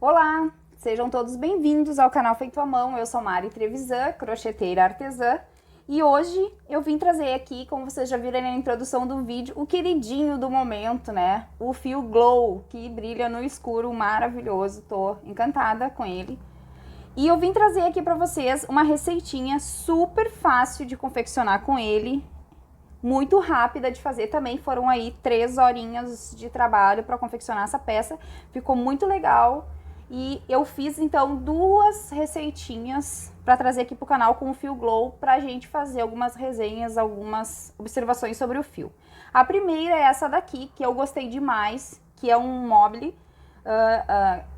Olá, sejam todos bem-vindos ao canal Feito à Mão. Eu sou Mari Trevisan, crocheteira artesã, e hoje eu vim trazer aqui, como vocês já viram na introdução do vídeo, o queridinho do momento, né? O fio Glow, que brilha no escuro, maravilhoso, tô encantada com ele. E eu vim trazer aqui pra vocês uma receitinha super fácil de confeccionar com ele, muito rápida de fazer também. Foram aí 3 horinhas de trabalho para confeccionar essa peça, ficou muito legal. E eu fiz então 2 receitinhas para trazer aqui pro canal com o fio Glow, pra gente fazer algumas resenhas, algumas observações sobre o fio. A primeira é essa daqui, que eu gostei demais, que é um mobile,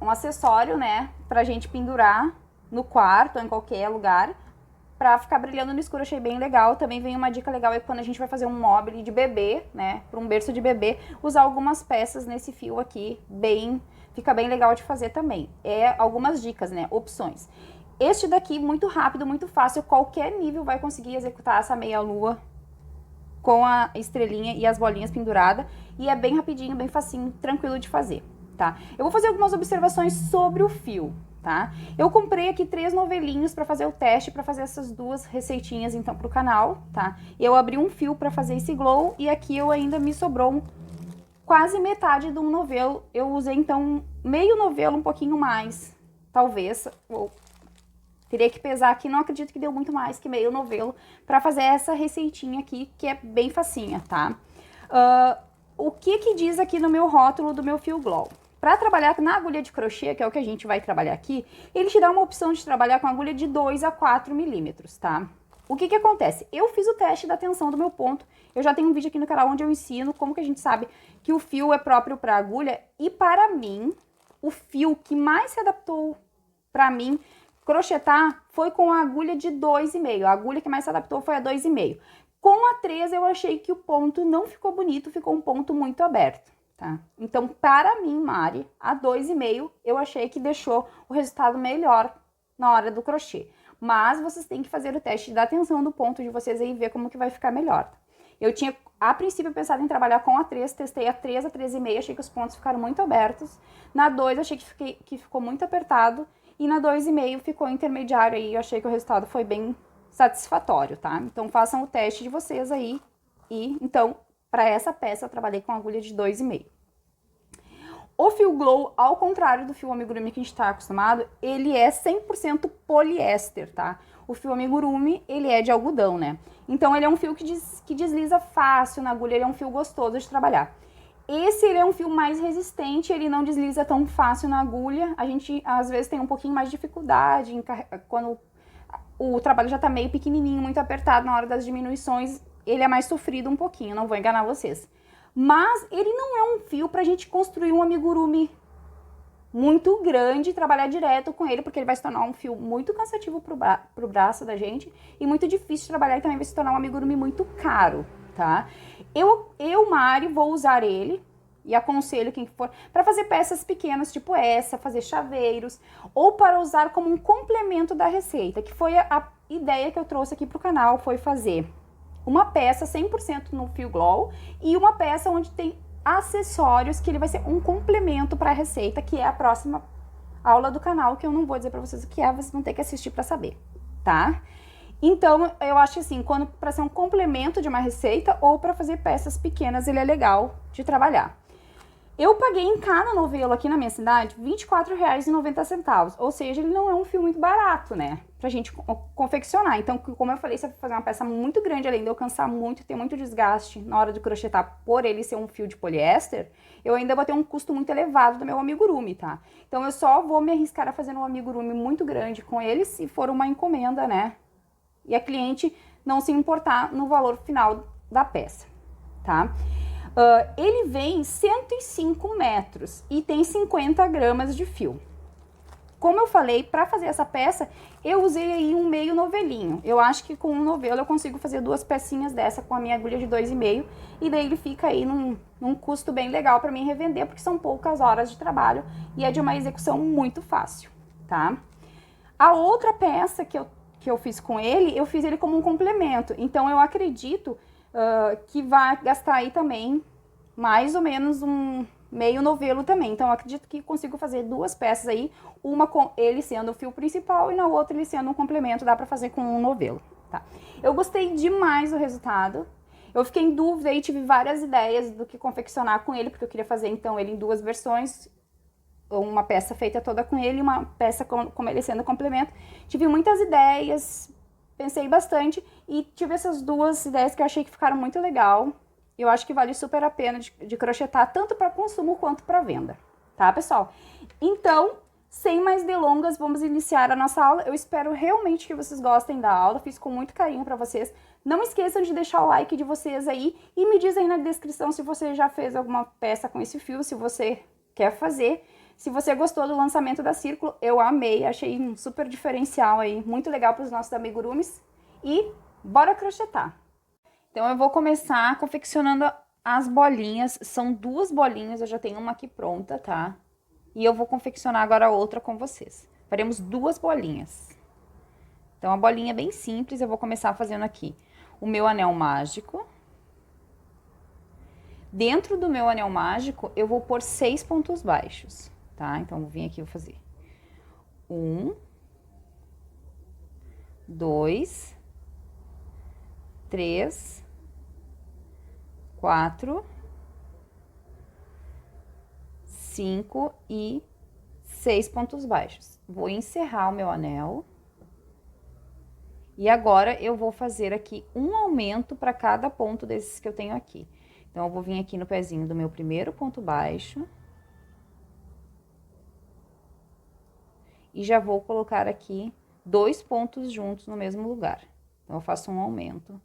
um acessório, né, pra gente pendurar no quarto ou em qualquer lugar, pra ficar brilhando no escuro. Achei bem legal. Também vem uma dica legal, é quando a gente vai fazer um mobile de bebê, né, para um berço de bebê, usar algumas peças nesse fio aqui, fica bem legal de fazer também. É algumas dicas, né, opções. Este daqui, muito rápido, muito fácil, qualquer nível vai conseguir executar essa meia lua com a estrelinha e as bolinhas penduradas, e é bem rapidinho, bem facinho, tranquilo de fazer, tá? Eu vou fazer algumas observações sobre o fio, tá? Eu comprei aqui 3 novelinhos para fazer o teste, para fazer essas 2 receitinhas então pro canal, tá? Eu abri um fio para fazer esse glow e aqui eu ainda me sobrou quase metade de um novelo. Eu usei então meio novelo, um pouquinho mais, talvez, ou teria que pesar aqui, não acredito que deu muito mais que meio novelo para fazer essa receitinha aqui, que é bem facinha, tá? O que diz aqui no meu rótulo do meu fio Glow? Para trabalhar na agulha de crochê, que é o que a gente vai trabalhar aqui, ele te dá uma opção de trabalhar com agulha de 2 a 4 milímetros, tá? O que acontece? Eu fiz o teste da tensão do meu ponto, eu já tenho um vídeo aqui no canal onde eu ensino como que a gente sabe que o fio é próprio para agulha, e para mim, o fio que mais se adaptou para mim crochetar foi com a agulha de 2,5, a agulha que mais se adaptou foi a 2,5. Com a 3 eu achei que o ponto não ficou bonito, ficou um ponto muito aberto. Tá? Então, para mim, Mari, a 2,5 eu achei que deixou o resultado melhor na hora do crochê. Mas vocês têm que fazer o teste da tensão do ponto de vocês aí e ver como que vai ficar melhor. Eu tinha, a princípio, pensado em trabalhar com a 3, testei a 3, a 3,5, achei que os pontos ficaram muito abertos. Na 2, achei que ficou muito apertado. E na 2,5 ficou intermediário aí, eu achei que o resultado foi bem satisfatório, tá? Então, façam o teste de vocês aí. E, então, para essa peça, eu trabalhei com agulha de 2,5. O fio Glow, ao contrário do fio amigurumi que a gente tá acostumado, ele é 100% poliéster, tá? O fio amigurumi, ele é de algodão, né? Então, ele é um fio que desliza fácil na agulha, ele é um fio gostoso de trabalhar. Esse, ele é um fio mais resistente, ele não desliza tão fácil na agulha. A gente, às vezes, tem um pouquinho mais de dificuldade quando o trabalho já tá meio pequenininho, muito apertado na hora das diminuições. Ele é mais sofrido um pouquinho, não vou enganar vocês. Mas ele não é um fio pra gente construir um amigurumi muito grande e trabalhar direto com ele, porque ele vai se tornar um fio muito cansativo pro braço da gente e muito difícil de trabalhar, e também vai se tornar um amigurumi muito caro, tá? Eu, Mari, vou usar ele, e aconselho quem for, para fazer peças pequenas, tipo essa, fazer chaveiros, ou para usar como um complemento da receita, que foi a ideia que eu trouxe aqui pro canal, foi fazer uma peça 100% no fio Glow e uma peça onde tem acessórios, que ele vai ser um complemento para a receita, que é a próxima aula do canal, que eu não vou dizer para vocês o que é, vocês vão ter que assistir para saber, tá? Então, eu acho assim, quando para ser um complemento de uma receita ou para fazer peças pequenas, ele é legal de trabalhar. Eu paguei em cada novelo aqui na minha cidade R$ 24,90, ou seja, ele não é um fio muito barato, né, pra gente confeccionar. Então, como eu falei, se eu fazer uma peça muito grande, além de eu cansar muito, ter muito desgaste na hora de crochetar, por ele ser um fio de poliéster, eu ainda vou ter um custo muito elevado do meu amigurumi, tá? Então, eu só vou me arriscar a fazer um amigurumi muito grande com ele se for uma encomenda, né, e a cliente não se importar no valor final da peça, tá? Ele vem 105 metros e tem 50 gramas de fio. Como eu falei, para fazer essa peça, eu usei aí um meio novelinho. Eu acho que com um novelo eu consigo fazer 2 pecinhas dessa com a minha agulha de 2,5, e daí ele fica aí num custo bem legal para mim revender, porque são poucas horas de trabalho e é de uma execução muito fácil, tá? A outra peça que eu fiz com ele, eu fiz ele como um complemento, então eu acredito que vai gastar aí também mais ou menos meio novelo também. Então, eu acredito que consigo fazer duas peças aí, uma com ele sendo o fio principal e na outra ele sendo um complemento, dá pra fazer com um novelo, tá? Eu gostei demais do resultado. Eu fiquei em dúvida e tive várias ideias do que confeccionar com ele, porque eu queria fazer, então, ele em duas versões, uma peça feita toda com ele e uma peça com ele sendo complemento. Tive muitas ideias, pensei bastante e tive essas duas ideias que eu achei que ficaram muito legal. Eu acho que vale super a pena de crochetar, tanto para consumo quanto para venda, tá, pessoal? Então, sem mais delongas, vamos iniciar a nossa aula. Eu espero realmente que vocês gostem da aula, fiz com muito carinho para vocês. Não esqueçam de deixar o like de vocês aí e me diz aí na descrição se você já fez alguma peça com esse fio, se você quer fazer. Se você gostou do lançamento da Círculo, eu amei, achei um super diferencial aí, muito legal para os nossos amigurumis. E bora crochetar! Então, eu vou começar confeccionando as bolinhas, são duas bolinhas, eu já tenho uma aqui pronta, tá? E eu vou confeccionar agora a outra com vocês. Faremos duas bolinhas. Então, a bolinha é bem simples, eu vou começar fazendo aqui o meu anel mágico. Dentro do meu anel mágico, eu vou pôr 6 pontos baixos, tá? Então, vou vir aqui e vou fazer 1, 2, 3, 4, 5 e 6 pontos baixos. Vou encerrar o meu anel. E agora, eu vou fazer aqui um aumento para cada ponto desses que eu tenho aqui. Então, eu vou vir aqui no pezinho do meu primeiro ponto baixo. E já vou colocar aqui 2 pontos juntos no mesmo lugar. Então, eu faço um aumento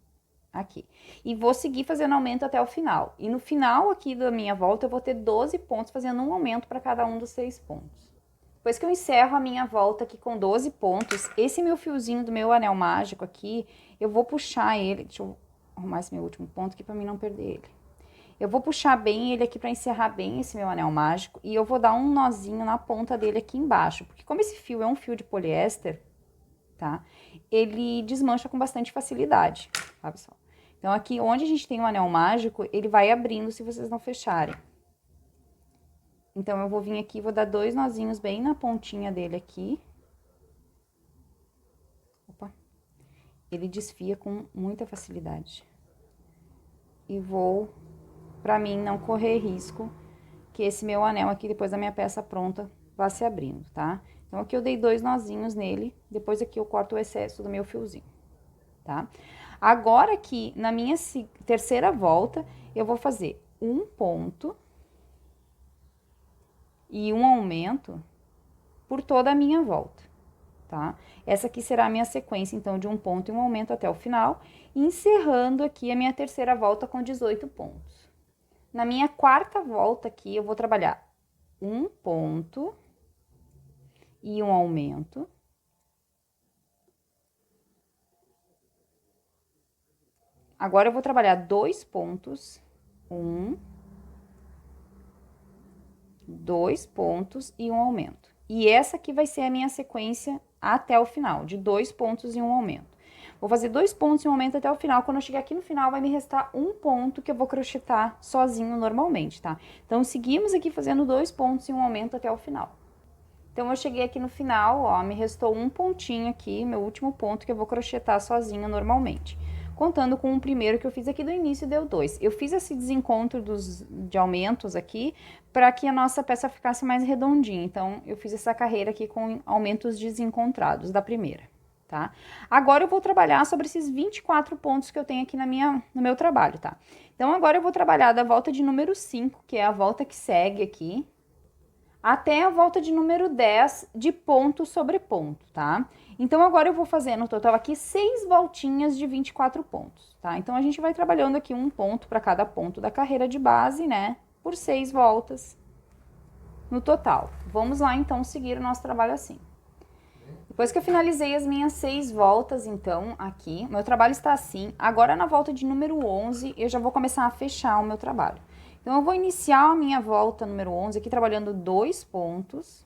aqui. E vou seguir fazendo aumento até o final. E no final aqui da minha volta, eu vou ter 12 pontos, fazendo um aumento para cada um dos 6 pontos. Depois que eu encerro a minha volta aqui com 12 pontos, esse meu fiozinho do meu anel mágico aqui, eu vou puxar ele, deixa eu arrumar esse meu último ponto aqui para mim não perder ele. Eu vou puxar bem ele aqui para encerrar bem esse meu anel mágico e eu vou dar um nozinho na ponta dele aqui embaixo, porque como esse fio é um fio de poliéster, tá? Ele desmancha com bastante facilidade, tá, pessoal? Então, aqui onde a gente tem um anel mágico, ele vai abrindo se vocês não fecharem. Então, eu vou vir aqui, vou dar 2 nozinhos bem na pontinha dele aqui. Opa! Ele desfia com muita facilidade. E vou, pra mim, não correr risco que esse meu anel aqui, depois da minha peça pronta, vá se abrindo, tá? Então, aqui eu dei 2 nozinhos nele, depois aqui eu corto o excesso do meu fiozinho, tá? Agora, aqui, na minha terceira volta, eu vou fazer um ponto e um aumento por toda a minha volta, tá? Essa aqui será a minha sequência, então, de um ponto e um aumento até o final, encerrando aqui a minha terceira volta com 18 pontos. Na minha quarta volta aqui, eu vou trabalhar um ponto e um aumento. Agora, eu vou trabalhar 2 pontos, 2 pontos e um aumento. E essa aqui vai ser a minha sequência até o final, de 2 pontos e um aumento. Vou fazer 2 pontos e um aumento até o final. Quando eu chegar aqui no final, vai me restar um ponto que eu vou crochetar sozinho normalmente, tá? Então, seguimos aqui fazendo 2 pontos e um aumento até o final. Então, eu cheguei aqui no final, ó, me restou um pontinho aqui, meu último ponto que eu vou crochetar sozinho normalmente. Contando com o primeiro que eu fiz aqui do início, deu 2. Eu fiz esse desencontro de aumentos aqui, para que a nossa peça ficasse mais redondinha. Então, eu fiz essa carreira aqui com aumentos desencontrados da primeira, tá? Agora, eu vou trabalhar sobre esses 24 pontos que eu tenho aqui no meu trabalho, tá? Então, agora eu vou trabalhar da volta de número 5, que é a volta que segue aqui, até a volta de número 10 de ponto sobre ponto, tá? Então, agora eu vou fazer no total aqui 6 voltinhas de 24 pontos, tá? Então, a gente vai trabalhando aqui um ponto para cada ponto da carreira de base, né? Por 6 voltas no total. Vamos lá, então, seguir o nosso trabalho assim. Depois que eu finalizei as minhas 6 voltas, então, aqui, o meu trabalho está assim. Agora, na volta de número 11, eu já vou começar a fechar o meu trabalho. Então, eu vou iniciar a minha volta número 11 aqui, trabalhando 2 pontos.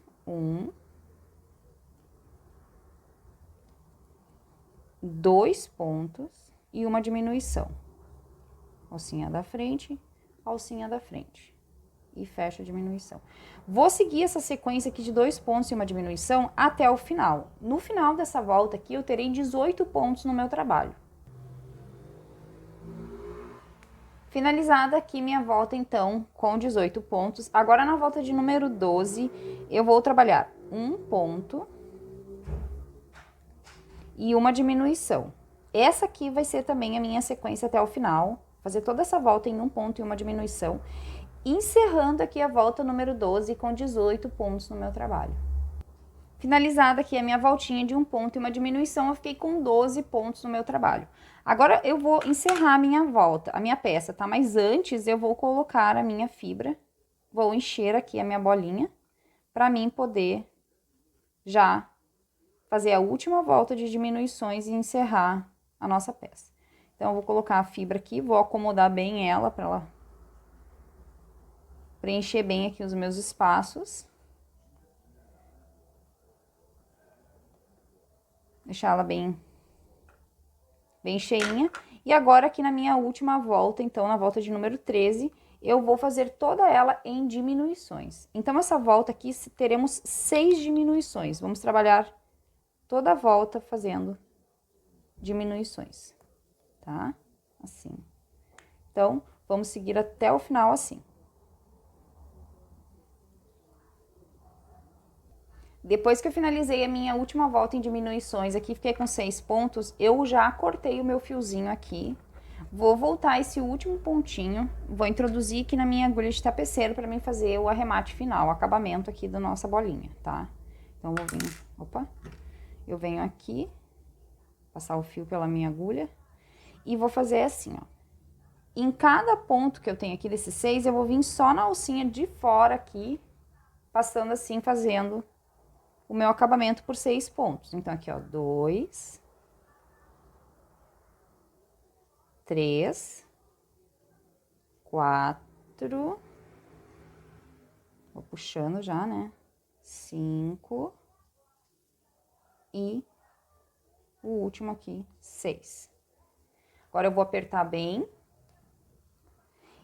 2 pontos e uma diminuição. Alcinha da frente, alcinha da frente. e fecho a diminuição. Vou seguir essa sequência aqui de 2 pontos e uma diminuição até o final. No final dessa volta aqui, eu terei 18 pontos no meu trabalho. Finalizada aqui minha volta, então, com 18 pontos. Agora, na volta de número 12, eu vou trabalhar um ponto e uma diminuição. Essa aqui vai ser também a minha sequência até o final. Fazer toda essa volta em um ponto e uma diminuição. Encerrando aqui a volta número 12 com 18 pontos no meu trabalho. Finalizada aqui a minha voltinha de um ponto e uma diminuição, eu fiquei com 12 pontos no meu trabalho. Agora, eu vou encerrar a minha volta, a minha peça, tá? Mas antes, eu vou colocar a minha fibra, vou encher aqui a minha bolinha, pra mim poder já fazer a última volta de diminuições e encerrar a nossa peça. Então, eu vou colocar a fibra aqui, vou acomodar bem ela, pra ela preencher bem aqui os meus espaços. Deixar ela bem cheinha. E agora, aqui na minha última volta, então, na volta de número 13, eu vou fazer toda ela em diminuições. Então, essa volta aqui, teremos 6 diminuições. Vamos trabalhar toda a volta fazendo diminuições, tá? Assim. Então, vamos seguir até o final assim. Depois que eu finalizei a minha última volta em diminuições, aqui fiquei com 6 pontos, eu já cortei o meu fiozinho aqui. Vou voltar esse último pontinho, vou introduzir aqui na minha agulha de tapeceiro para mim fazer o arremate final, o acabamento aqui da nossa bolinha, tá? Então, eu vou vir, eu venho aqui, passar o fio pela minha agulha e vou fazer assim, ó. Em cada ponto que eu tenho aqui desses 6, eu vou vir só na alcinha de fora aqui, passando assim, fazendo o meu acabamento por 6 pontos. Então, aqui, ó, 2, 3, 4, vou puxando já, né? 5 e o último aqui, 6. Agora, eu vou apertar bem.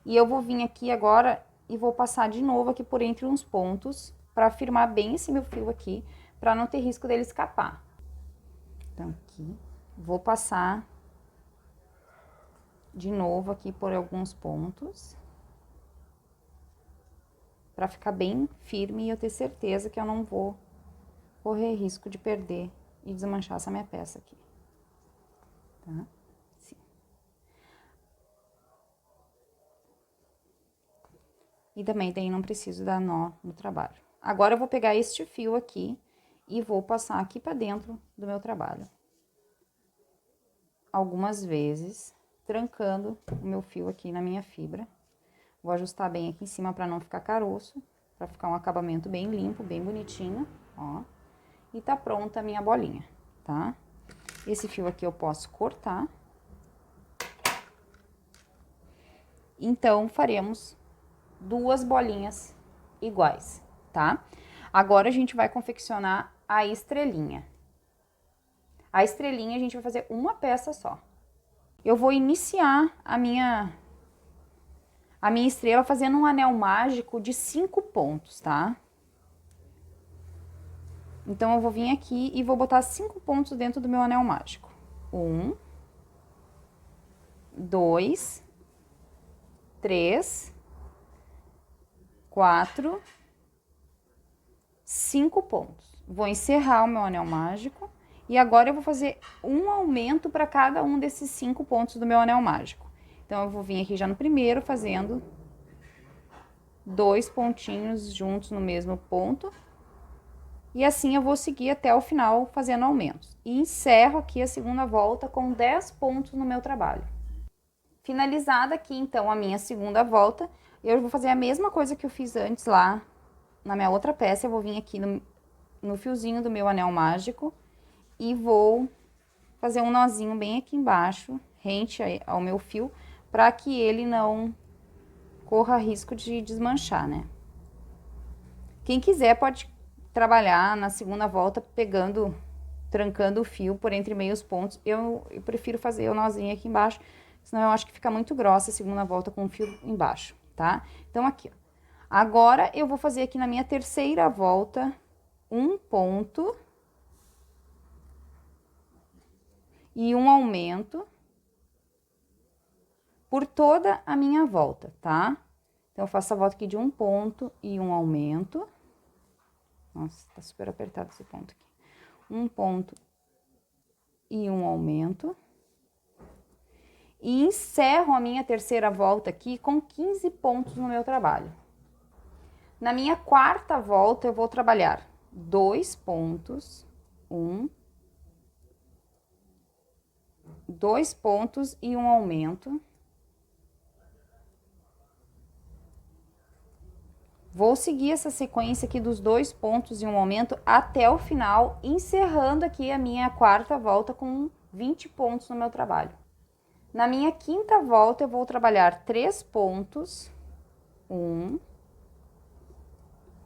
E eu vou vir aqui agora e vou passar de novo aqui por entre uns pontos, para firmar bem esse meu fio aqui, para não ter risco dele escapar. Então, aqui, vou passar de novo aqui por alguns pontos, para ficar bem firme e eu ter certeza que eu não vou correr risco de perder e desmanchar essa minha peça aqui, tá? Assim. E também daí não preciso dar nó no trabalho. Agora, eu vou pegar este fio aqui e vou passar aqui pra dentro do meu trabalho. Algumas vezes, trancando o meu fio aqui na minha fibra. Vou ajustar bem aqui em cima pra não ficar caroço, pra ficar um acabamento bem limpo, bem bonitinho, ó. E tá pronta a minha bolinha, tá? Esse fio aqui eu posso cortar. Então, faremos 2 bolinhas iguais, tá? Agora, a gente vai confeccionar a estrelinha. A estrelinha, a gente vai fazer uma peça só. Eu vou iniciar a minha estrela fazendo um anel mágico de 5 pontos, tá? Então, eu vou vir aqui e vou botar 5 pontos dentro do meu anel mágico. 1, 2, 3, 4, 5 pontos. Vou encerrar o meu anel mágico e agora eu vou fazer um aumento para cada um desses 5 pontos do meu anel mágico. Então, eu vou vir aqui já no primeiro fazendo 2 pontinhos juntos no mesmo ponto. E assim eu vou seguir até o final fazendo aumentos. E encerro aqui a segunda volta com 10 pontos no meu trabalho. Finalizada aqui, então, a minha segunda volta, eu vou fazer a mesma coisa que eu fiz antes lá na minha outra peça. Eu vou vir aqui no fiozinho do meu anel mágico e vou fazer um nozinho bem aqui embaixo, rente ao meu fio, para que ele não corra risco de desmanchar, né? Quem quiser pode trabalhar na segunda volta trancando o fio por entre meios pontos. Eu prefiro fazer o nozinho aqui embaixo, senão eu acho que fica muito grossa a segunda volta com o fio embaixo, tá? Então, aqui, ó. Agora, eu vou fazer aqui na minha terceira volta, um ponto e um aumento por toda a minha volta, tá? Então, eu faço a volta aqui de um ponto e um aumento. Nossa, tá super apertado esse ponto aqui. Um ponto e um aumento. E encerro a minha terceira volta aqui com 15 pontos no meu trabalho. Na minha quarta volta, eu vou trabalhar 2 pontos, 2 pontos e um aumento. Vou seguir essa sequência aqui dos 2 pontos e um aumento até o final, encerrando aqui a minha quarta volta com 20 pontos no meu trabalho. Na minha quinta volta, eu vou trabalhar 3 pontos,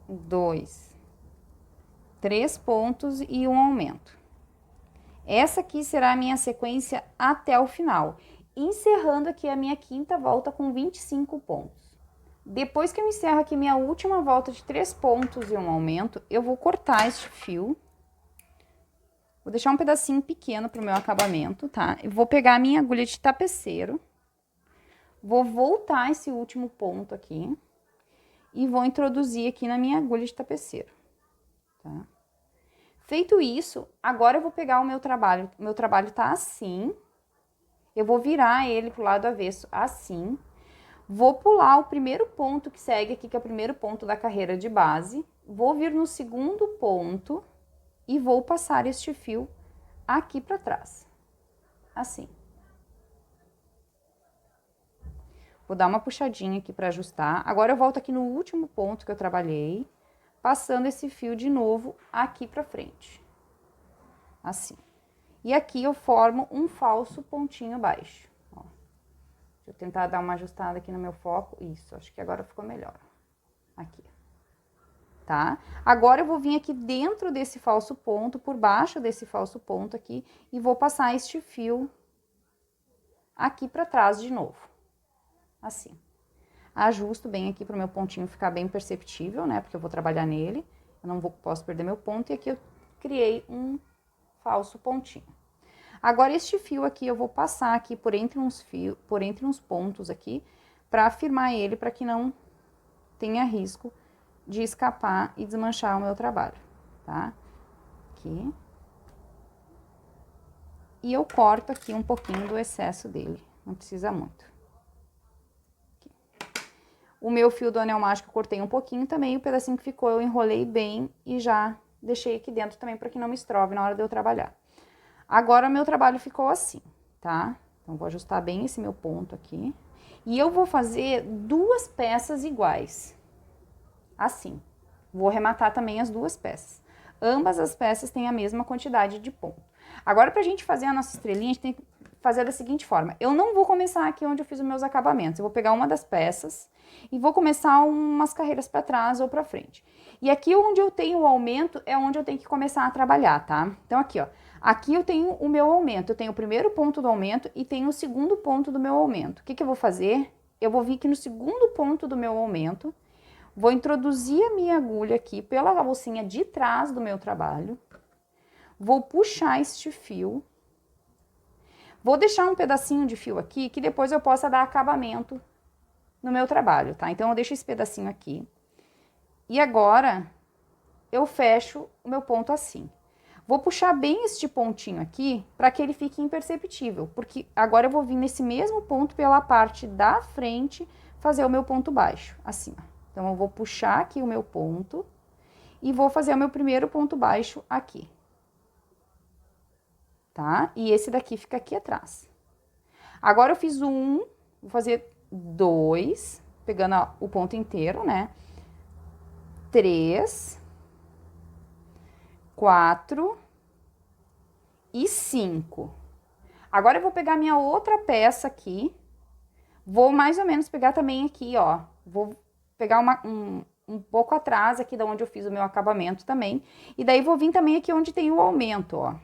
2, 3 pontos e um aumento. Essa aqui será a minha sequência até o final, encerrando aqui a minha quinta volta com 25 pontos. Depois que eu encerro aqui minha última volta de 3 pontos e um aumento, eu vou cortar este fio. Vou deixar um pedacinho pequeno pro meu acabamento, tá? Eu vou pegar a minha agulha de tapeceiro, vou voltar esse último ponto aqui e vou introduzir aqui na minha agulha de tapeceiro, tá? Feito isso, agora eu vou pegar o meu trabalho. O meu trabalho tá assim, eu vou virar ele pro lado avesso assim. Vou pular o primeiro ponto que segue aqui, que é o primeiro ponto da carreira de base. Vou vir no segundo ponto e vou passar este fio aqui para trás, assim. Vou dar uma puxadinha aqui para ajustar. Agora eu volto aqui no último ponto que eu trabalhei, passando esse fio de novo aqui para frente, assim. E aqui eu formo um falso pontinho baixo. Deixa eu tentar dar uma ajustada aqui no meu foco. Isso, acho que agora ficou melhor. Aqui. Tá? Agora eu vou vir aqui dentro desse falso ponto, por baixo desse falso ponto aqui, e vou passar este fio aqui pra trás de novo. Assim. Ajusto bem aqui pro meu pontinho ficar bem perceptível, né? Porque eu vou trabalhar nele. Eu não posso perder meu ponto. E aqui eu criei um falso pontinho. Agora, este fio aqui, eu vou passar aqui por entre uns pontos aqui, pra firmar ele, para que não tenha risco de escapar e desmanchar o meu trabalho, tá? Aqui. E eu corto aqui um pouquinho do excesso dele, não precisa muito. Aqui. O meu fio do anel mágico eu cortei um pouquinho também, o pedacinho que ficou eu enrolei bem e já deixei aqui dentro também, para que não me estrove na hora de eu trabalhar. Agora, o meu trabalho ficou assim, tá? Então, vou ajustar bem esse meu ponto aqui. E eu vou fazer 2 peças iguais. Assim. Vou arrematar também as 2 peças. Ambas as peças têm a mesma quantidade de ponto. Agora, pra gente fazer a nossa estrelinha, a gente tem que fazer da seguinte forma. Eu não vou começar aqui onde eu fiz os meus acabamentos. Eu vou pegar uma das peças e vou começar umas carreiras pra trás ou pra frente. E aqui onde eu tenho o aumento é onde eu tenho que começar a trabalhar, tá? Então, aqui, ó. Aqui eu tenho o meu aumento, eu tenho o primeiro ponto do aumento e tenho o segundo ponto do meu aumento. O que que eu vou fazer? Eu vou vir aqui no segundo ponto do meu aumento, vou introduzir a minha agulha aqui pela alcinha de trás do meu trabalho, vou puxar este fio, vou deixar um pedacinho de fio aqui que depois eu possa dar acabamento no meu trabalho, tá? Então, eu deixo esse pedacinho aqui e agora eu fecho o meu ponto assim. Vou puxar bem este pontinho aqui, para que ele fique imperceptível, porque agora eu vou vir nesse mesmo ponto pela parte da frente, fazer o meu ponto baixo, assim, ó. Então, eu vou puxar aqui o meu ponto e vou fazer o meu primeiro ponto baixo aqui. Tá? E esse daqui fica aqui atrás. Agora, eu fiz vou fazer 2, pegando o ponto inteiro, né? 3... 4 e 5. Agora, eu vou pegar minha outra peça aqui, vou mais ou menos pegar também aqui, ó, vou pegar um pouco atrás aqui da onde eu fiz o meu acabamento também, e daí vou vir também aqui onde tem o aumento, ó.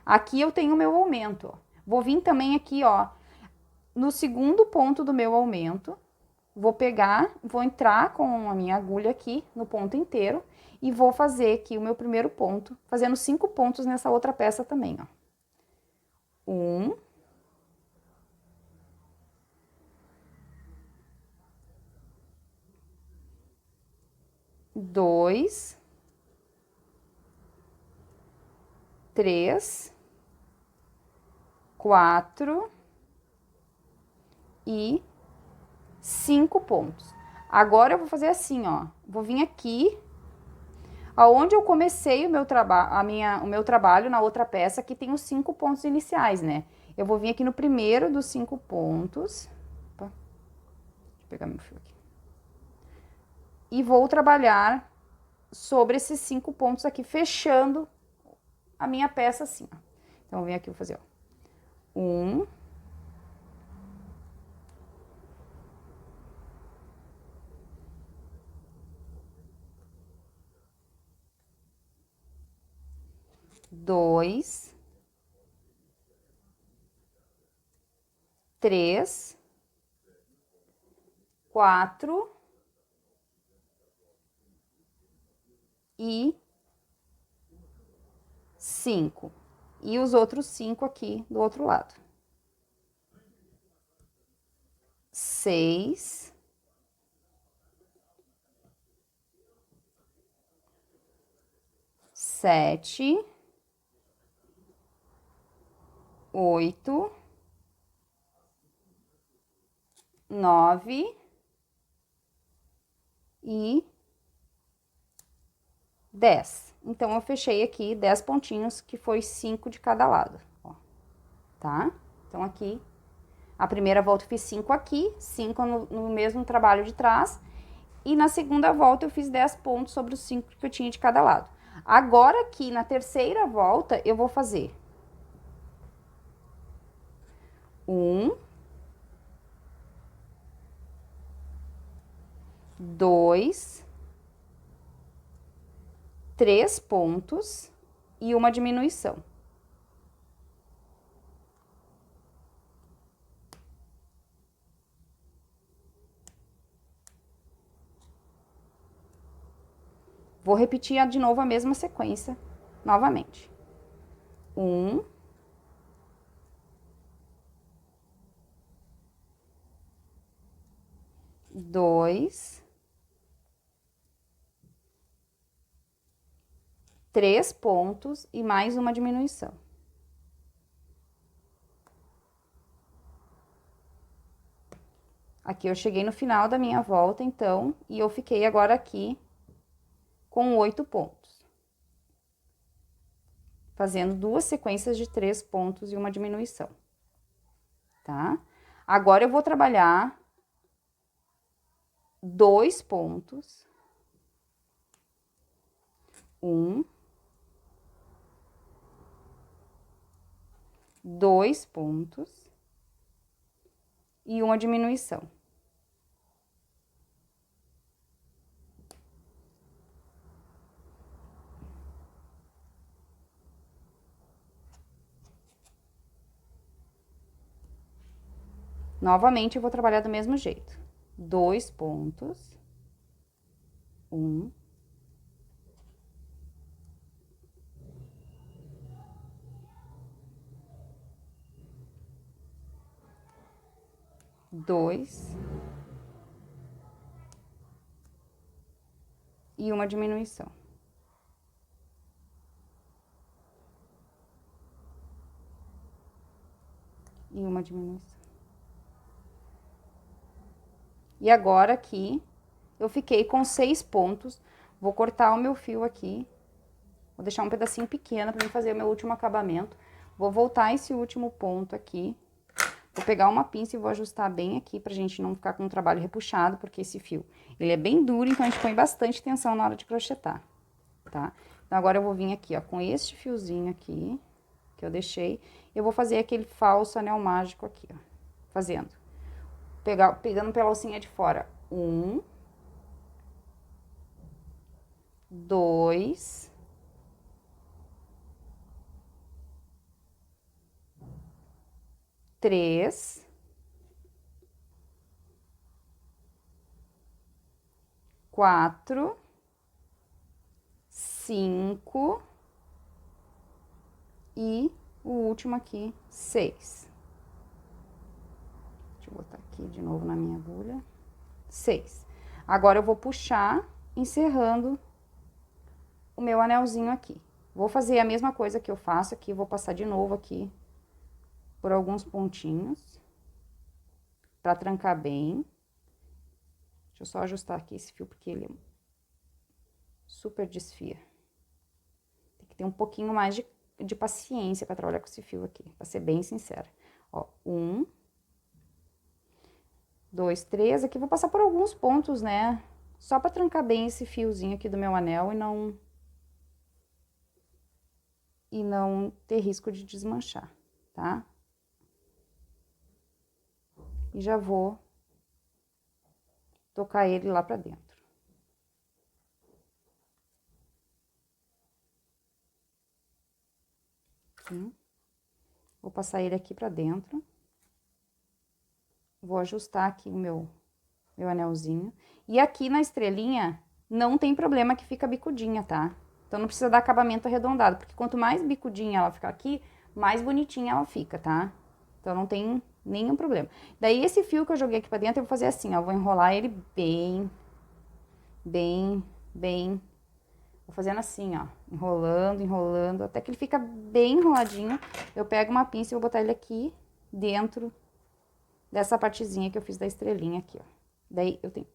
Aqui eu tenho o meu aumento, ó. Vou vir também aqui, ó, no segundo ponto do meu aumento, vou pegar, vou entrar com a minha agulha aqui no ponto inteiro e vou fazer aqui o meu primeiro ponto, fazendo 5 pontos nessa outra peça também, ó. 1, 2, 3, 4 e 5 pontos. Agora eu vou fazer assim, ó. Vou vir aqui, aonde eu comecei o meu trabalho na outra peça, que tem os 5 pontos iniciais, né? Eu vou vir aqui no primeiro dos 5 pontos. Opa, deixa eu pegar meu fio aqui. E vou trabalhar sobre esses 5 pontos aqui, fechando a minha peça assim, ó. Então, eu venho aqui, vou fazer, ó. 1, 2, 3, 4 e 5. E os outros 5 aqui do outro lado. 6, 7, 8, 9 e 10. Então, eu fechei aqui 10 pontinhos, que foi 5 de cada lado, ó, tá? Então, aqui, a primeira volta eu fiz 5 aqui, 5 no mesmo trabalho de trás, e na segunda volta eu fiz 10 pontos sobre os 5 que eu tinha de cada lado. Agora, aqui, na terceira volta, eu vou fazer 1, 2, 3 pontos e uma diminuição. Vou repetir de novo a mesma sequência, novamente. 1, 2, 3 pontos e mais uma diminuição. Aqui eu cheguei no final da minha volta, então, e eu fiquei agora aqui com 8 pontos. Fazendo 2 sequências de 3 pontos e uma diminuição, tá? Agora, eu vou trabalhar 2 pontos. 1, 2 pontos e uma diminuição. Novamente, eu vou trabalhar do mesmo jeito. 2 pontos. 1, 2 e uma diminuição. E uma diminuição. E agora, aqui, eu fiquei com 6 pontos. Vou cortar o meu fio aqui. Vou deixar um pedacinho pequeno para mim fazer o meu último acabamento. Vou voltar esse último ponto aqui. Vou pegar uma pinça e vou ajustar bem aqui pra gente não ficar com um trabalho repuxado, porque esse fio, ele é bem duro, então a gente põe bastante tensão na hora de crochetar, tá? Então, agora eu vou vir aqui, ó, com este fiozinho aqui, que eu deixei, eu vou fazer aquele falso anel mágico aqui, ó, fazendo. Pegando pela alcinha de fora, 1, 2, 3, 4, 5 e o último aqui, 6. Deixa eu botar aqui de novo na minha agulha. 6. Agora eu vou puxar, encerrando o meu anelzinho aqui. Vou fazer a mesma coisa que eu faço aqui, vou passar de novo aqui por alguns pontinhos pra trancar bem. Deixa eu só ajustar aqui esse fio, porque ele super desfia. Tem que ter um pouquinho mais de paciência pra trabalhar com esse fio aqui, pra ser bem sincera. Ó, 1, 2, 3. Aqui vou passar por alguns pontos, né? Só pra trancar bem esse fiozinho aqui do meu anel e não ter risco de desmanchar, tá? E já vou tocar ele lá pra dentro. Aqui. Vou passar ele aqui pra dentro. Vou ajustar aqui o meu anelzinho. E aqui na estrelinha, não tem problema que fica bicudinha, tá? Então, não precisa dar acabamento arredondado, porque quanto mais bicudinha ela ficar aqui, mais bonitinha ela fica, tá? Então, não tem nenhum problema. Daí, esse fio que eu joguei aqui pra dentro, eu vou fazer assim, ó. Vou enrolar ele bem. Vou fazendo assim, ó. Enrolando, até que ele fica bem enroladinho. Eu pego uma pinça e vou botar ele aqui dentro dessa partezinha que eu fiz da estrelinha aqui, ó. Daí, eu tenho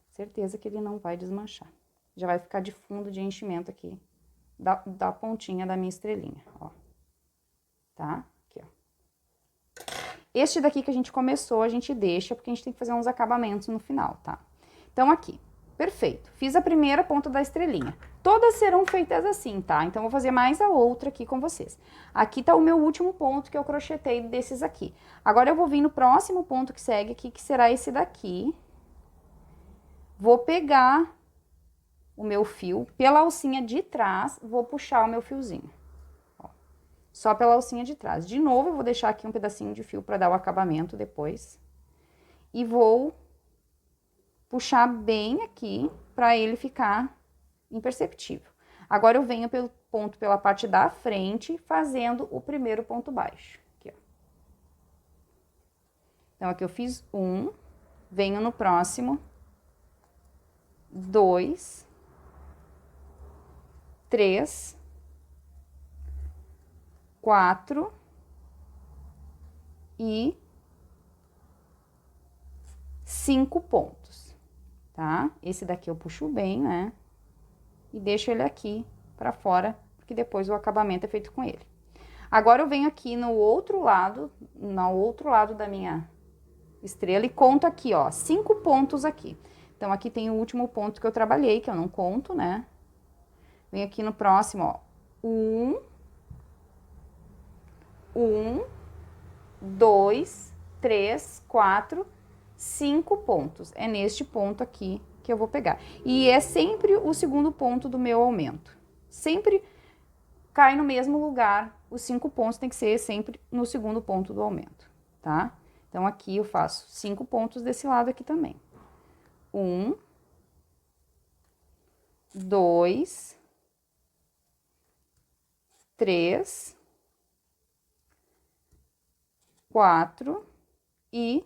certeza que ele não vai desmanchar. Já vai ficar de fundo de enchimento aqui da pontinha da minha estrelinha, ó. Tá? Aqui, ó. Este daqui que a gente começou, a gente deixa, porque a gente tem que fazer uns acabamentos no final, tá? Então, aqui. Perfeito. Fiz a primeira ponta da estrelinha. Todas serão feitas assim, tá? Então, vou fazer mais a outra aqui com vocês. Aqui tá o meu último ponto que eu crochetei desses aqui. Agora, eu vou vir no próximo ponto que segue aqui, que será esse daqui. Vou pegar o meu fio pela alcinha de trás, vou puxar o meu fiozinho. Ó, só pela alcinha de trás. De novo, eu vou deixar aqui um pedacinho de fio para dar o acabamento depois. E vou puxar bem aqui para ele ficar imperceptível. Agora, eu venho pelo ponto pela parte da frente, fazendo o primeiro ponto baixo. Aqui, ó. Então, aqui eu fiz 1, venho no próximo, 2, 3, 4 e 5 pontos, tá? Esse daqui eu puxo bem, né? E deixo ele aqui pra fora, porque depois o acabamento é feito com ele. Agora, eu venho aqui no outro lado da minha estrela e conto aqui, ó, 5 pontos aqui. Então, aqui tem o último ponto que eu trabalhei, que eu não conto, né? Venho aqui no próximo, ó, 1, 2, 3, 4, 5 pontos. É neste ponto aqui que eu vou pegar. E é sempre o segundo ponto do meu aumento. Sempre cai no mesmo lugar. Os 5 pontos tem que ser sempre no segundo ponto do aumento, tá? Então, aqui eu faço 5 pontos desse lado aqui também. 1, 2, 3, 4 e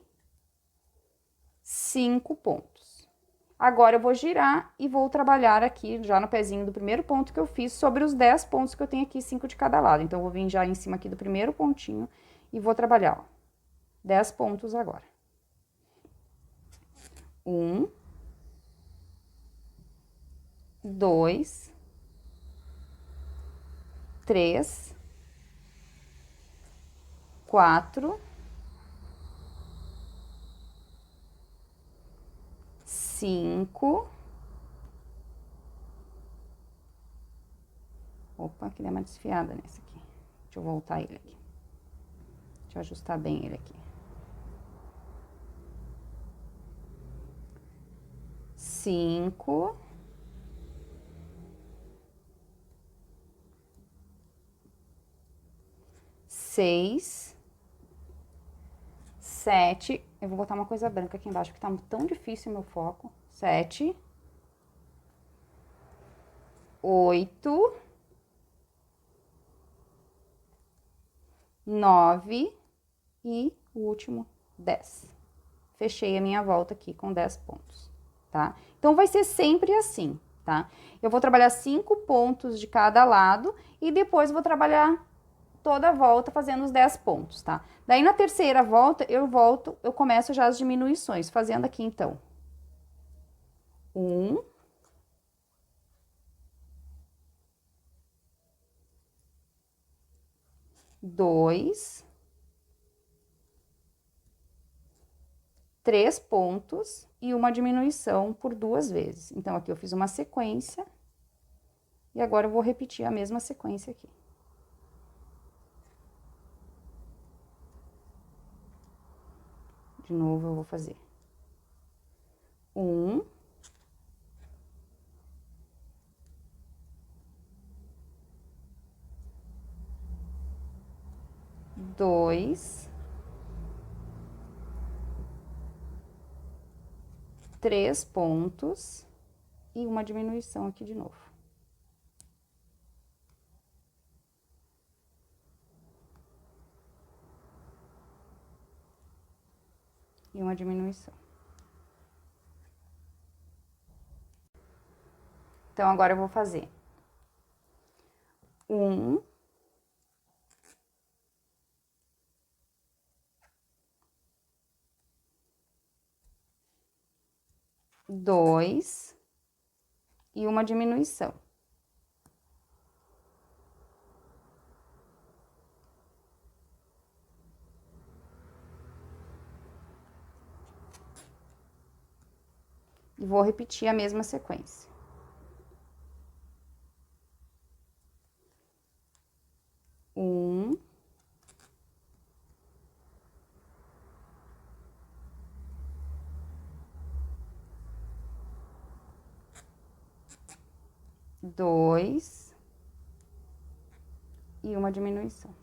5 pontos. Agora, eu vou girar e vou trabalhar aqui, já no pezinho do primeiro ponto que eu fiz, sobre os 10 pontos que eu tenho aqui, 5 de cada lado. Então, eu vou vir já em cima aqui do primeiro pontinho e vou trabalhar, ó, 10 pontos agora. 1, 2, 3, 4, 5. Opa, que deu uma desfiada nesse aqui. Deixa eu voltar ele aqui. Deixa eu ajustar bem ele aqui. 5. 6, 7. Eu vou botar uma coisa branca aqui embaixo, porque tá tão difícil o meu foco. 7, 8, 9 e o último 10. Fechei a minha volta aqui com 10 pontos, tá? Então, vai ser sempre assim, tá? Eu vou trabalhar 5 pontos de cada lado e depois vou trabalhar toda a volta fazendo os 10 pontos, tá? Daí, na terceira volta, eu começo já as diminuições, fazendo aqui, então. 1, 2, 3 pontos e uma diminuição por 2 vezes. Então, aqui eu fiz uma sequência e agora eu vou repetir a mesma sequência aqui. De novo, eu vou fazer 1, 2, 3 pontos e uma diminuição aqui de novo. E uma diminuição. Então, agora eu vou fazer 1, 2 e uma diminuição. E vou repetir a mesma sequência. 1, 2 e uma diminuição.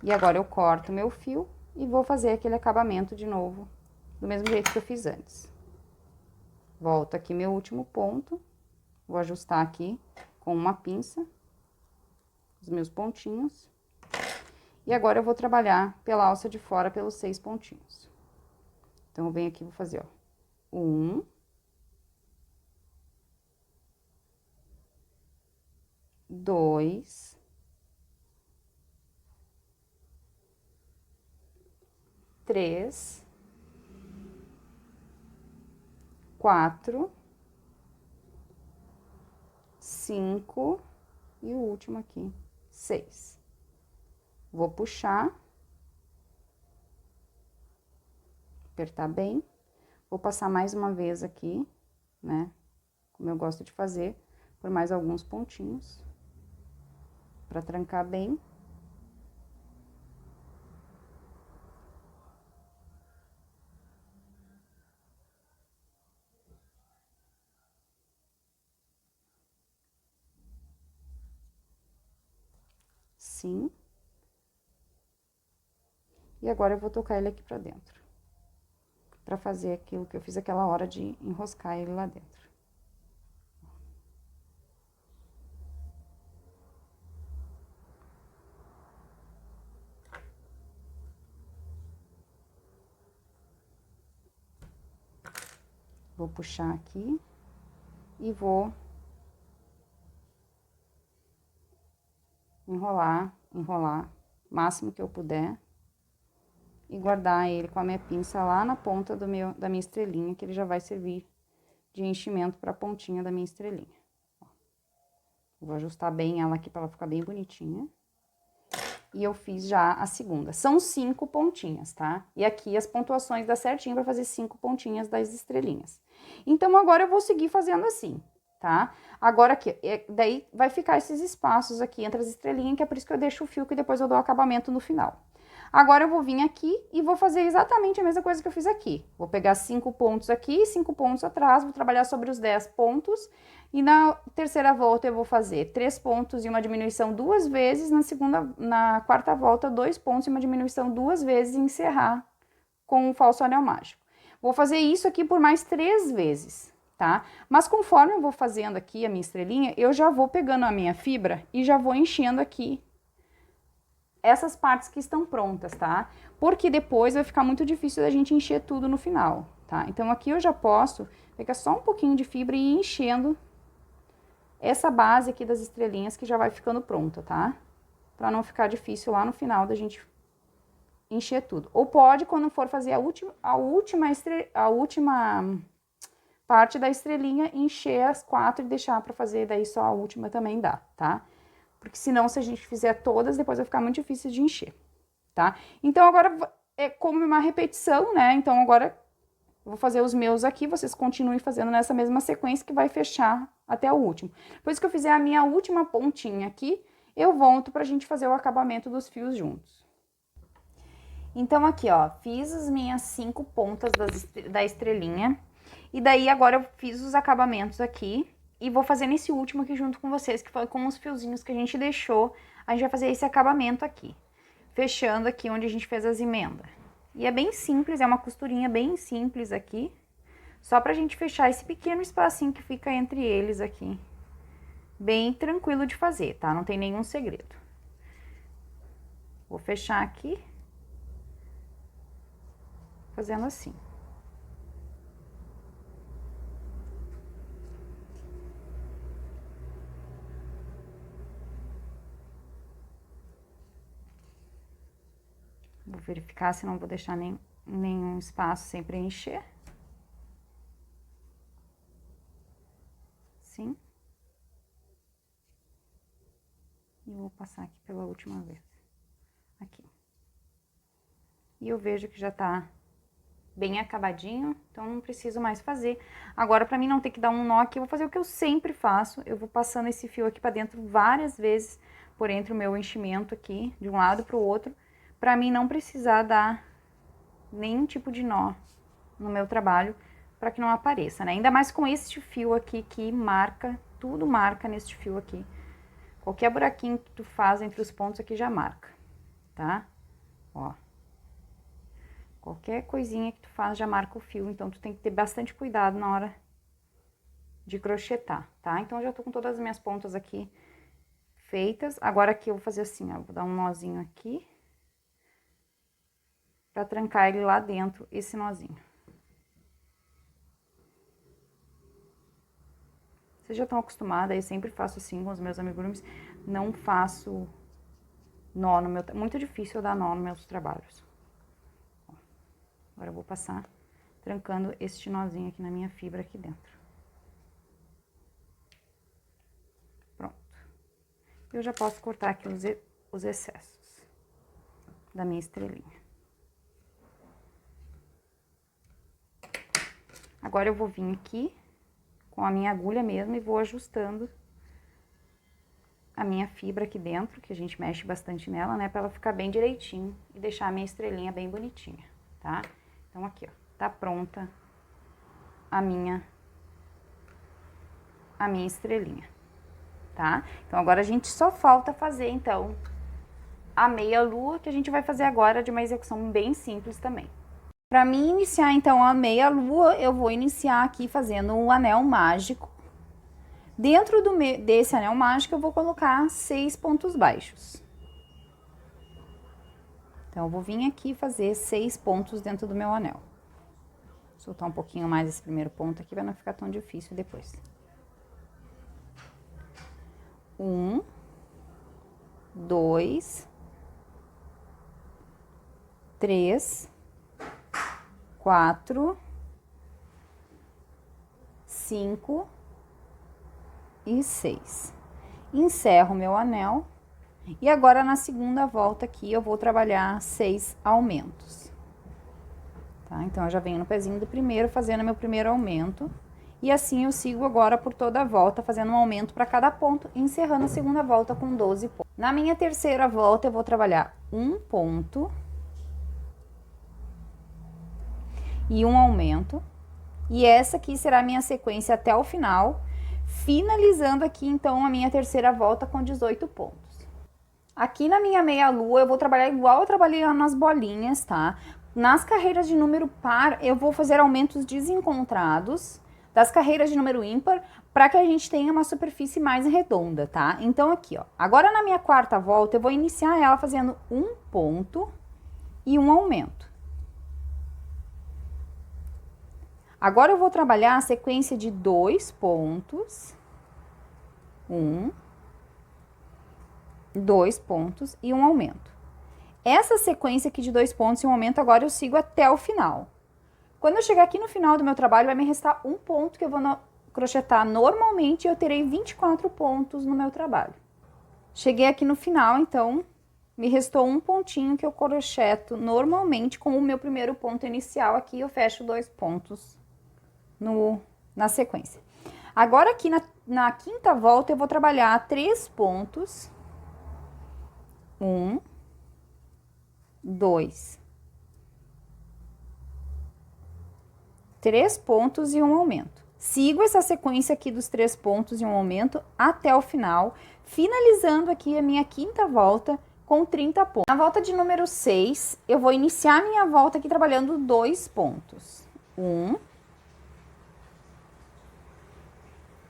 E agora eu corto meu fio e vou fazer aquele acabamento de novo, do mesmo jeito que eu fiz antes. Volto aqui meu último ponto, vou ajustar aqui com uma pinça os meus pontinhos. E agora eu vou trabalhar pela alça de fora pelos 6 pontinhos. Então, eu venho aqui e vou fazer, ó, 1, 2, 3, 4, 5 e o último aqui, 6. Vou puxar, apertar bem, vou passar mais uma vez aqui, né, como eu gosto de fazer, por mais alguns pontinhos, pra trancar bem. Sim. E agora eu vou tocar ele aqui pra dentro. Pra fazer aquilo que eu fiz aquela hora de enroscar ele lá dentro. Vou puxar aqui e vou enrolar, enrolar o máximo que eu puder. E guardar ele com a minha pinça lá na ponta da minha estrelinha, que ele já vai servir de enchimento pra pontinha da minha estrelinha. Ó. Vou ajustar bem ela aqui pra ela ficar bem bonitinha. E eu fiz já a segunda. São 5 pontinhas, tá? E aqui as pontuações dá certinho pra fazer 5 pontinhas das estrelinhas. Então, agora eu vou seguir fazendo assim, tá? Agora aqui, daí vai ficar esses espaços aqui entre as estrelinhas, que é por isso que eu deixo o fio, que depois eu dou o acabamento no final. Agora eu vou vir aqui e vou fazer exatamente a mesma coisa que eu fiz aqui. Vou pegar 5 pontos aqui, 5 pontos atrás, vou trabalhar sobre os 10 pontos. E na terceira volta eu vou fazer 3 pontos e uma diminuição 2 vezes, na quarta volta 2 pontos e uma diminuição 2 vezes e encerrar com o falso anel mágico. Vou fazer isso aqui por mais 3 vezes, tá? Mas conforme eu vou fazendo aqui a minha estrelinha, eu já vou pegando a minha fibra e já vou enchendo aqui essas partes que estão prontas, tá? Porque depois vai ficar muito difícil da gente encher tudo no final, tá? Então aqui eu já posso pegar só um pouquinho de fibra e ir enchendo essa base aqui das estrelinhas que já vai ficando pronta, tá? Pra não ficar difícil lá no final da gente encher tudo. Ou pode, quando for fazer a última parte da estrelinha, encher as 4 e deixar pra fazer daí só a última também dá, tá? Porque senão, se a gente fizer todas, depois vai ficar muito difícil de encher, tá? Então, agora é como uma repetição, né? Então, agora eu vou fazer os meus aqui, vocês continuem fazendo nessa mesma sequência que vai fechar até o último. Depois que eu fizer a minha última pontinha aqui, eu volto pra gente fazer o acabamento dos fios juntos. Então, aqui, ó, fiz as minhas 5 pontas da estrelinha. E daí, agora eu fiz os acabamentos aqui. E vou fazer nesse último aqui junto com vocês, que foi com os fiozinhos que a gente deixou. A gente vai fazer esse acabamento aqui. Fechando aqui onde a gente fez as emendas. E é bem simples, é uma costurinha bem simples aqui. Só pra gente fechar esse pequeno espacinho que fica entre eles aqui. Bem tranquilo de fazer, tá? Não tem nenhum segredo. Vou fechar aqui. Fazendo assim. Vou verificar se não vou deixar nenhum espaço sem preencher. Assim. E vou passar aqui pela última vez. Aqui. E eu vejo que já tá bem acabadinho, então não preciso mais fazer. Agora, pra mim não ter que dar um nó aqui, eu vou fazer o que eu sempre faço. Eu vou passando esse fio aqui pra dentro várias vezes por entre o meu enchimento aqui, de um lado pro outro, pra mim não precisar dar nenhum tipo de nó no meu trabalho, pra que não apareça, né? Ainda mais com este fio aqui que marca, tudo marca neste fio aqui. Qualquer buraquinho que tu faz entre os pontos aqui já marca, tá? Ó. Qualquer coisinha que tu faz já marca o fio, então tu tem que ter bastante cuidado na hora de crochetar, tá? Então, eu já tô com todas as minhas pontas aqui feitas. Agora aqui eu vou fazer assim, ó, vou dar um nozinho aqui. Pra trancar ele lá dentro, esse nozinho. Vocês já estão acostumados, eu sempre faço assim com os meus amigurumis. Não faço nó no meu... Muito difícil eu dar nó nos meus trabalhos. Ó, agora eu vou passar trancando este nozinho aqui na minha fibra aqui dentro. Pronto. Eu já posso cortar aqui os excessos da minha estrelinha. Agora eu vou vir aqui com a minha agulha mesmo e vou ajustando a minha fibra aqui dentro, que a gente mexe bastante nela, né? Pra ela ficar bem direitinho e deixar a minha estrelinha bem bonitinha, tá? Então, aqui, ó, tá pronta a minha estrelinha, tá? Então, agora a gente só falta fazer, então, a meia lua, que a gente vai fazer agora de uma execução bem simples também. Para mim iniciar, então, a meia lua, eu vou iniciar aqui fazendo um anel mágico. Dentro desse anel mágico, eu vou colocar 6 pontos baixos. Então, eu vou vir aqui fazer 6 pontos dentro do meu anel. Soltar um pouquinho mais esse primeiro ponto aqui, para não ficar tão difícil depois. 1, 2, 3, 4, 5 e 6. Encerro meu anel. E agora, na segunda volta aqui, eu vou trabalhar 6 aumentos. Tá? Então, eu já venho no pezinho do primeiro, fazendo meu primeiro aumento. E assim, eu sigo agora por toda a volta, fazendo um aumento para cada ponto, encerrando a segunda volta com 12 pontos. Na minha terceira volta, eu vou trabalhar um ponto, e um aumento. E essa aqui será a minha sequência até o final, finalizando aqui, então, a minha terceira volta com 18 pontos. Aqui na minha meia-lua, eu vou trabalhar igual eu trabalhei lá nas bolinhas, tá? Nas carreiras de número par, eu vou fazer aumentos desencontrados das carreiras de número ímpar, para que a gente tenha uma superfície mais redonda, tá? Então, aqui, ó. Agora, na minha quarta volta, eu vou iniciar ela fazendo um ponto e um aumento. Agora, eu vou trabalhar a sequência de 2 pontos. 2 pontos e um aumento. Essa sequência aqui de 2 pontos e um aumento, agora eu sigo até o final. Quando eu chegar aqui no final do meu trabalho, vai me restar um ponto que eu vou crochetar normalmente e eu terei 24 pontos no meu trabalho. Cheguei aqui no final, então, me restou um pontinho que eu crocheto normalmente com o meu primeiro ponto inicial. Aqui eu fecho 2 pontos na sequência. Agora aqui na quinta volta eu vou trabalhar 3 pontos. 1, 2, 3 pontos e um aumento. Sigo essa sequência aqui dos 3 pontos e um aumento até o final, finalizando aqui a minha quinta volta com 30 pontos. Na volta de número 6, eu vou iniciar a minha volta aqui trabalhando 2 pontos.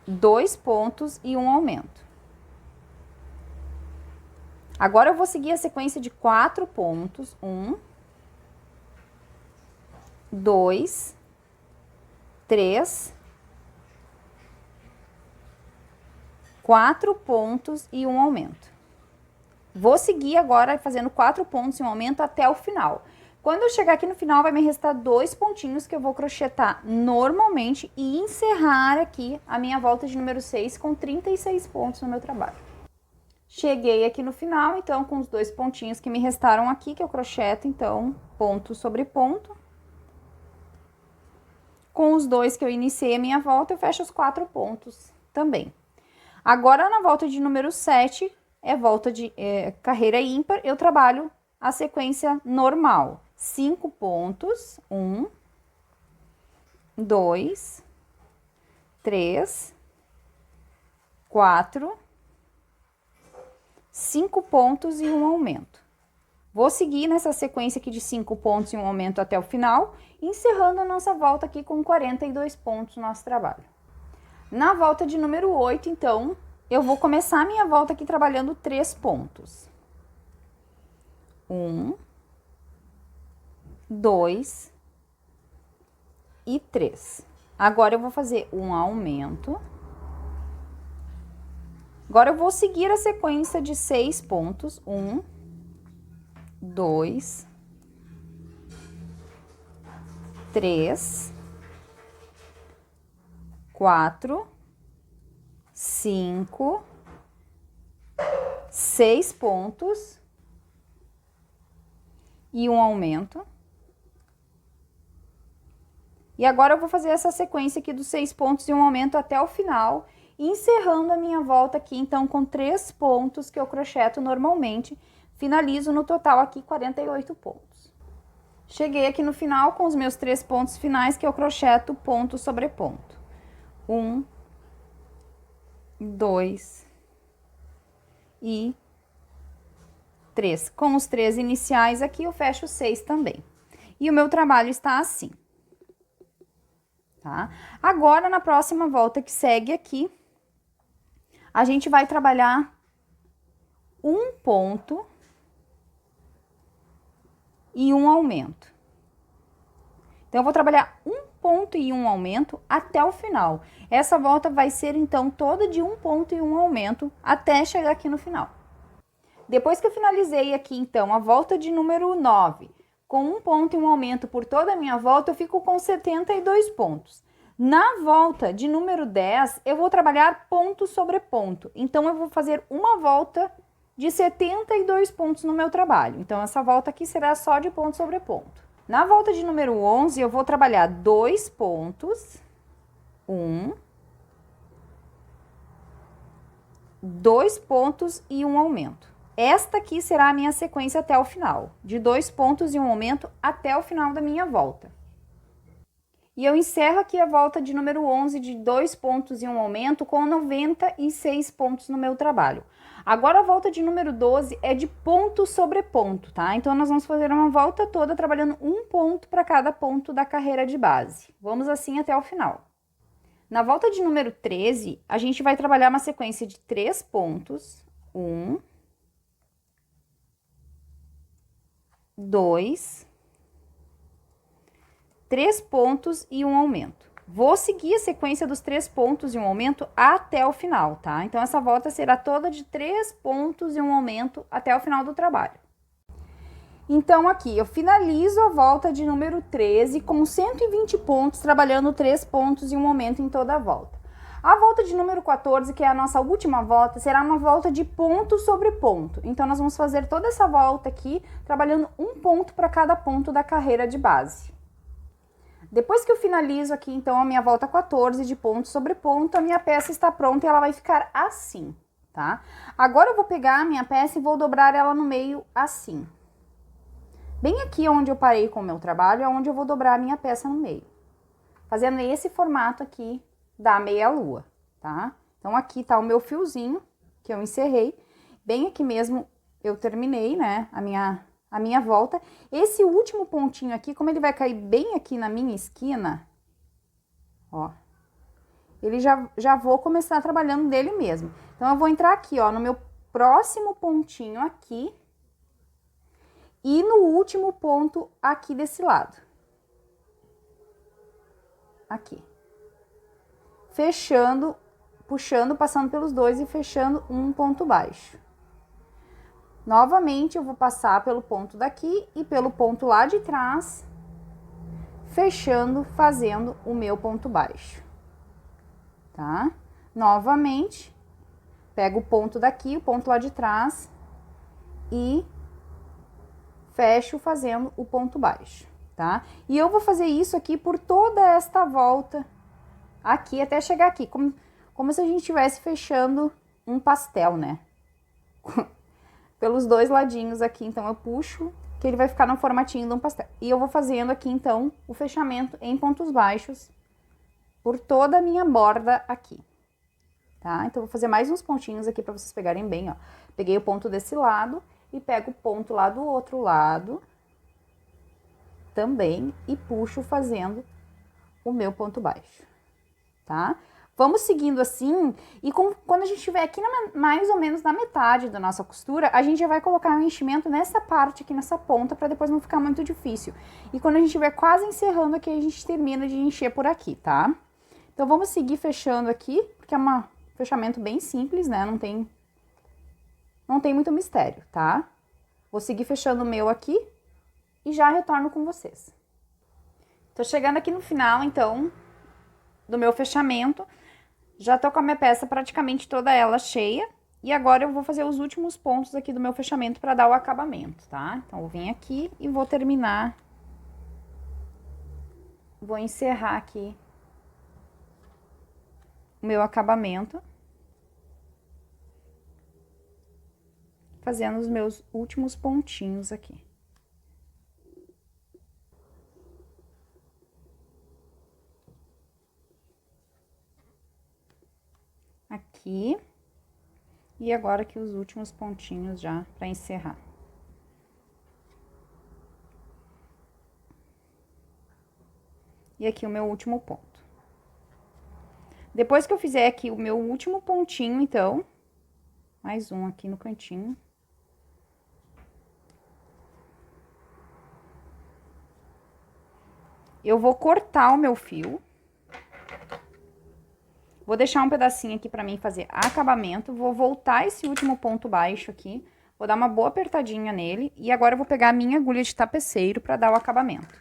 2 pontos e um aumento. Agora eu vou seguir a sequência de 4 pontos. 2, 3, 4 pontos e um aumento. Vou seguir agora fazendo 4 pontos e um aumento até o final. Quando eu chegar aqui no final, vai me restar 2 pontinhos que eu vou crochetar normalmente e encerrar aqui a minha volta de número 6 com 36 pontos no meu trabalho. Cheguei aqui no final, então, com os 2 pontinhos que me restaram aqui, que eu crocheto, então, ponto sobre ponto. Com os 2 que eu iniciei a minha volta, eu fecho os 4 pontos também. Agora, na volta de número 7, é volta de carreira ímpar, eu trabalho a sequência normal. 5 pontos, 2, 3, 4, 5 pontos e um aumento. Vou seguir nessa sequência aqui de 5 pontos e um aumento até o final, encerrando a nossa volta aqui com 42 pontos no nosso trabalho. Na volta de número 8, então, eu vou começar a minha volta aqui trabalhando 3 pontos. 2 e 3. Agora eu vou fazer um aumento. Agora eu vou seguir a sequência de 6 pontos. 2, 3, 4, 5, 6 pontos e um aumento. E agora eu vou fazer essa sequência aqui dos 6 pontos e um aumento até o final, encerrando a minha volta aqui, então, com 3 pontos que eu crocheto normalmente. Finalizo no total aqui 48 pontos. Cheguei aqui no final com os meus 3 pontos finais que eu crocheto ponto sobre ponto. 2 e 3. Com os 3 iniciais aqui, eu fecho 6 também. E o meu trabalho está assim, tá? Agora, na próxima volta que segue aqui, a gente vai trabalhar um ponto e um aumento. Então, eu vou trabalhar um ponto e um aumento até o final. Essa volta vai ser, então, toda de um ponto e um aumento até chegar aqui no final. Depois que eu finalizei aqui, então, a volta de número 9, com um ponto e um aumento por toda a minha volta, eu fico com 72 pontos. Na volta de número 10, eu vou trabalhar ponto sobre ponto. Então, eu vou fazer uma volta de 72 pontos no meu trabalho. Então, essa volta aqui será só de ponto sobre ponto. Na volta de número 11, eu vou trabalhar 2 pontos. 2 pontos e um aumento. Esta aqui será a minha sequência até o final, de 2 pontos e um aumento até o final da minha volta. E eu encerro aqui a volta de número 11 de 2 pontos e um aumento com 96 pontos no meu trabalho. Agora a volta de número 12 é de ponto sobre ponto, tá? Então nós vamos fazer uma volta toda trabalhando um ponto para cada ponto da carreira de base. Vamos assim até o final. Na volta de número 13, a gente vai trabalhar uma sequência de 3 pontos. 1, 2, 3 pontos e um aumento. Vou seguir a sequência dos 3 pontos e um aumento até o final, tá? Então, essa volta será toda de 3 pontos e um aumento até o final do trabalho. Então, aqui, eu finalizo a volta de número 13 com 120 pontos, trabalhando 3 pontos e um aumento em toda a volta. A volta de número 14, que é a nossa última volta, será uma volta de ponto sobre ponto. Então, nós vamos fazer toda essa volta aqui, trabalhando um ponto para cada ponto da carreira de base. Depois que eu finalizo aqui, então, a minha volta 14 de ponto sobre ponto, a minha peça está pronta e ela vai ficar assim, tá? Agora eu vou pegar a minha peça e vou dobrar ela no meio assim. Bem aqui onde eu parei com o meu trabalho é onde eu vou dobrar a minha peça no meio. Fazendo esse formato aqui da meia-lua, tá? Então, aqui tá o meu fiozinho que eu encerrei. Bem aqui mesmo eu terminei, né, a minha volta. Esse último pontinho aqui, como ele vai cair bem aqui na minha esquina, ó, ele já vou começar trabalhando dele mesmo. Então, eu vou entrar aqui, ó, no meu próximo pontinho aqui e no último ponto aqui desse lado. Aqui. Fechando, puxando, passando pelos dois e fechando um ponto baixo. Novamente, eu vou passar pelo ponto daqui e pelo ponto lá de trás, fechando, fazendo o meu ponto baixo, tá? Novamente, pego o ponto daqui, o ponto lá de trás e fecho fazendo o ponto baixo, tá? E eu vou fazer isso aqui por toda esta volta aqui até chegar aqui, como se a gente estivesse fechando um pastel, né? Pelos dois ladinhos aqui, então eu puxo, que ele vai ficar no formatinho de um pastel. E eu vou fazendo aqui, então, o fechamento em pontos baixos por toda a minha borda aqui, tá? Então, eu vou fazer mais uns pontinhos aqui pra vocês pegarem bem, ó. Peguei o ponto desse lado e pego o ponto lá do outro lado também e puxo fazendo o meu ponto baixo, tá? Vamos seguindo assim, e quando a gente estiver aqui mais ou menos na metade da nossa costura, a gente já vai colocar o enchimento nessa parte aqui, nessa ponta, para depois não ficar muito difícil. E quando a gente estiver quase encerrando aqui, a gente termina de encher por aqui, tá? Então, vamos seguir fechando aqui, porque é um fechamento bem simples, né? Não tem muito mistério, tá? Vou seguir fechando o meu aqui e já retorno com vocês. Tô chegando aqui no final, então, do meu fechamento. Já tô com a minha peça praticamente toda ela cheia. E agora eu vou fazer os últimos pontos aqui do meu fechamento para dar o acabamento, tá? Então, eu vou vir aqui e vou terminar. Vou encerrar aqui o meu acabamento. Fazendo os meus últimos pontinhos aqui. Aqui, e agora aqui os últimos pontinhos já para encerrar. E aqui o meu último ponto. Depois que eu fizer aqui o meu último pontinho, então, mais um aqui no cantinho. Eu vou cortar o meu fio. Vou deixar um pedacinho aqui pra mim fazer acabamento, vou voltar esse último ponto baixo aqui, vou dar uma boa apertadinha nele, e agora eu vou pegar a minha agulha de tapeceiro pra dar o acabamento.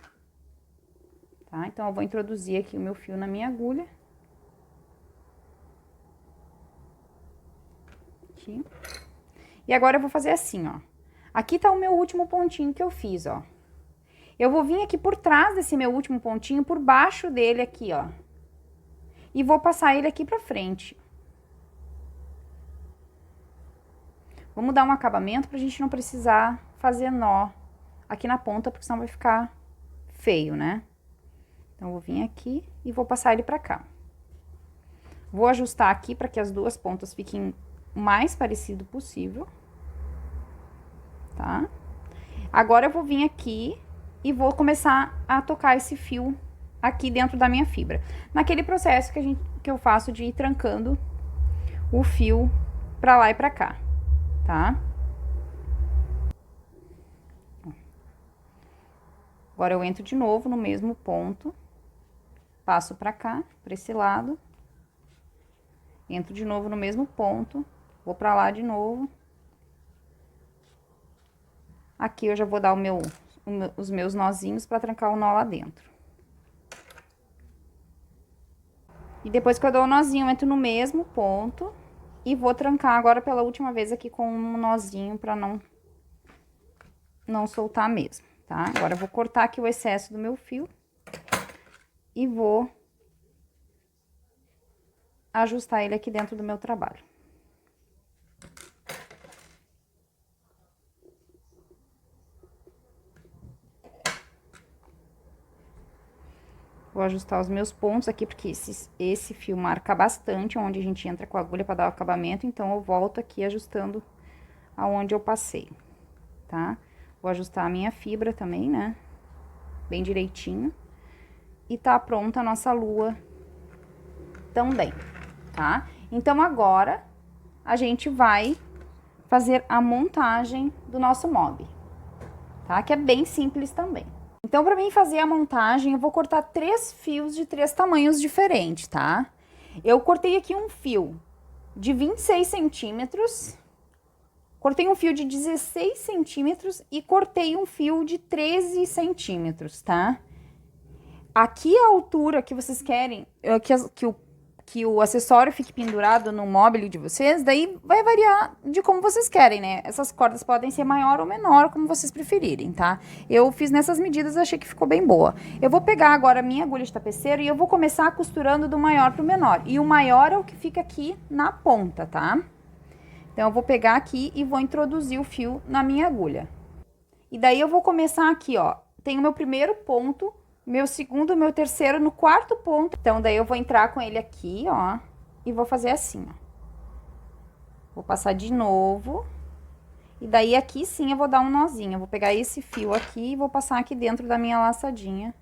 Tá? Então, eu vou introduzir aqui o meu fio na minha agulha. Aqui. E agora eu vou fazer assim, ó. Aqui tá o meu último pontinho que eu fiz, ó. Eu vou vir aqui por trás desse meu último pontinho, por baixo dele aqui, ó. E vou passar ele aqui pra frente. Vamos dar um acabamento pra gente não precisar fazer nó aqui na ponta, porque senão vai ficar feio, né? Então, eu vou vir aqui e vou passar ele pra cá. Vou ajustar aqui para que as duas pontas fiquem o mais parecido possível. Tá? Agora, eu vou vir aqui e vou começar a tocar esse fio aqui dentro da minha fibra. Naquele processo que eu faço de ir trancando o fio pra lá e pra cá, tá? Agora, eu entro de novo no mesmo ponto, passo pra cá, pra esse lado, entro de novo no mesmo ponto, vou pra lá de novo. Aqui eu já vou dar os meus nozinhos pra trancar o nó lá dentro. E depois que eu dou o nozinho, eu entro no mesmo ponto e vou trancar agora pela última vez aqui com um nozinho pra não soltar mesmo, tá? Agora eu vou cortar aqui o excesso do meu fio e vou ajustar ele aqui dentro do meu trabalho. Vou ajustar os meus pontos aqui, porque esse fio marca bastante onde a gente entra com a agulha para dar o acabamento, então eu volto aqui ajustando aonde eu passei, tá? Vou ajustar a minha fibra também, né? Bem direitinho. E tá pronta a nossa lua também, tá? Então, agora, a gente vai fazer a montagem do nosso mob, tá? Que é bem simples também. Então, pra mim fazer a montagem, eu vou cortar 3 fios de 3 tamanhos diferentes, tá? Eu cortei aqui um fio de 26 centímetros, cortei um fio de 16 centímetros e cortei um fio de 13 centímetros, tá? Aqui a altura que vocês querem, que o acessório fique pendurado no móvel de vocês, daí vai variar de como vocês querem, né? Essas cordas podem ser maior ou menor, como vocês preferirem, tá? Eu fiz nessas medidas, achei que ficou bem boa. Eu vou pegar agora a minha agulha de tapeceiro e eu vou começar costurando do maior pro menor. E o maior é o que fica aqui na ponta, tá? Então, eu vou pegar aqui e vou introduzir o fio na minha agulha. E daí, eu vou começar aqui, ó. Tem o meu primeiro ponto, meu segundo, meu terceiro no quarto ponto. Então, daí eu vou entrar com ele aqui, ó, e vou fazer assim, ó. Vou passar de novo. E daí, aqui sim, eu vou dar um nozinho. Eu vou pegar esse fio aqui e vou passar aqui dentro da minha laçadinha.